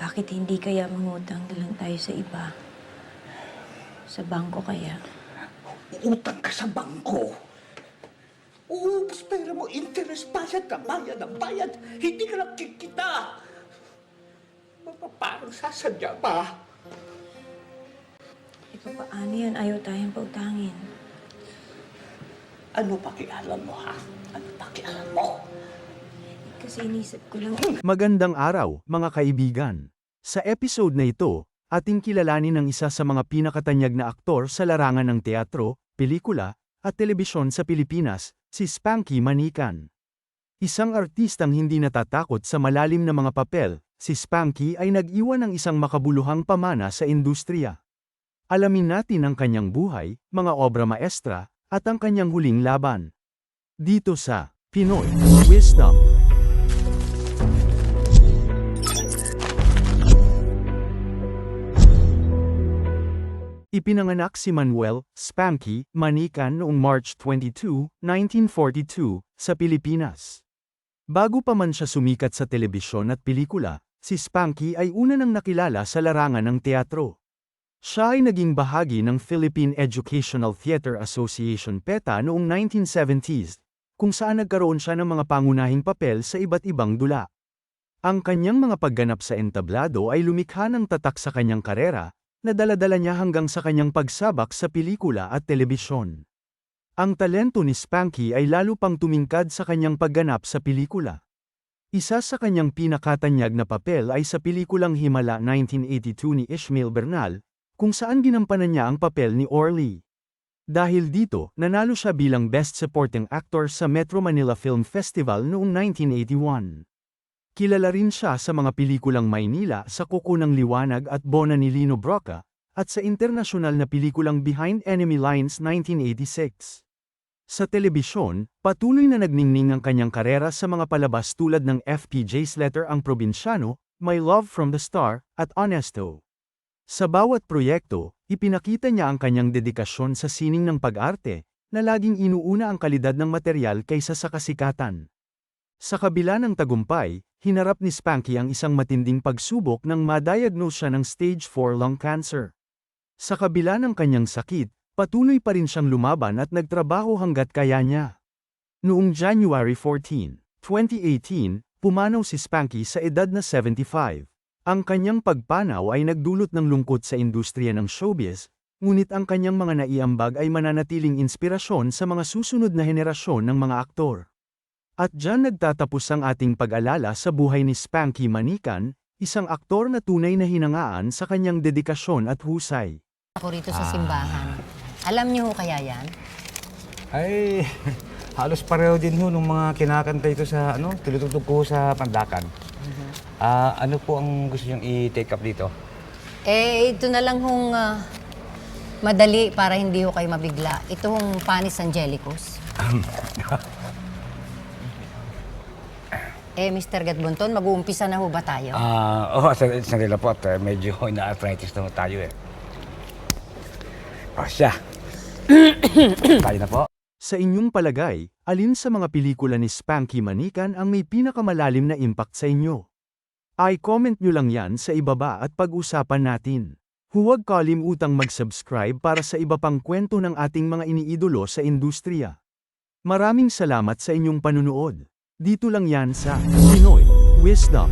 Bakit hindi kaya mangutang na lang tayo sa iba? Sa bangko kaya? Utang ka sa bangko. Uubos pera mo, interest bayad na bayad ng bayad. Hindi ka lang kikita. Parang sasadya ba? Paano yan? Ayaw tayong pautangin. Ano pakialam mo, ha? Ano pakialam mo? Kasi inisip ko lang, Magandang araw, mga kaibigan. Sa episode na ito, ating kilalanin ang isa sa mga pinakatanyag na aktor sa larangan ng teatro, pelikula, at telebisyon sa Pilipinas, si Spanky Manikan. Isang artistang hindi natatakot sa malalim na mga papel, si Spanky ay nag-iwan ng isang makabuluhang pamana sa industriya. Alamin natin ang kanyang buhay, mga obra maestra, at ang kanyang huling laban. Dito sa Pinoy Wisdom. Ipinanganak si Manuel Spanky Manikan noong March 22, 1942, sa Pilipinas. Bago pa man siya sumikat sa telebisyon at pelikula, si Spanky ay una nang nakilala sa larangan ng teatro. Siya ay naging bahagi ng Philippine Educational Theater Association PETA noong 1970s, kung saan nagkaroon siya ng mga pangunahing papel sa iba't ibang dula. Ang kanyang mga pagganap sa entablado ay lumikha ng tatak sa kanyang karera, na dala-dala niya hanggang sa kanyang pagsabak sa pelikula at telebisyon. Ang talento ni Spanky ay lalo pang tumingkad sa kanyang pagganap sa pelikula. Isa sa kanyang pinakatanyag na papel ay sa pelikulang Himala 1982 ni Ishmael Bernal, kung saan ginampanan niya ang papel ni Orly. Dahil dito, nanalo siya bilang Best Supporting Actor sa Metro Manila Film Festival noong 1981. Kilala rin siya sa mga pelikulang Maynila sa Kuko ng Liwanag at Bona ni Lino Broca, at sa internasyonal na pelikulang Behind Enemy Lines 1986. Sa telebisyon, patuloy na nagningning ang kanyang karera sa mga palabas tulad ng FPJ's Letter Ang Probinsyano, My Love from the Star, at Honesto. Sa bawat proyekto, ipinakita niya ang kanyang dedikasyon sa sining ng pag-arte, na laging inuuna ang kalidad ng material kaysa sa kasikatan. Sa kabila ng tagumpay, hinarap ni Spanky ang isang matinding pagsubok nang ma-diagnose siya ng stage 4 lung cancer. Sa kabila ng kanyang sakit, patuloy pa rin siyang lumaban at nagtrabaho hanggat kaya niya. Noong January 14, 2018, pumanaw si Spanky sa edad na 75. Ang kanyang pagpanaw ay nagdulot ng lungkot sa industriya ng showbiz, ngunit ang kanyang mga naiambag ay mananatiling inspirasyon sa mga susunod na henerasyon ng mga aktor. At diyan nagtatapos ang ating pag-alala sa buhay ni Spanky Manikan, isang aktor na tunay na hinangaan sa kanyang dedikasyon at husay. Ako rito sa simbahan. Alam niyo ho kaya yan? Ay, halos pareho din ho nung mga kinakanta ito sa, tinutugtog ko sa Pandakan. Ano po ang gusto niyong i-take up dito? Ito na lang hong madali para hindi ho kayo mabigla. Ito hong Panis Angelicus. Mr. Gatbonton, mag-uumpisa na ho ba tayo? Sandali po at medyo ina-arthritis na ho tayo eh. Siya. Tayo na po. Sa inyong palagay, alin sa mga pelikula ni Spanky Manikan ang may pinakamalalim na impact sa inyo? I-comment nyo lang yan sa ibaba at pag-usapan natin. Huwag kalimutang mag-subscribe para sa iba pang kwento ng ating mga iniidolo sa industriya. Maraming salamat sa inyong panunood. Dito lang yan sa Pinoy Wisdom.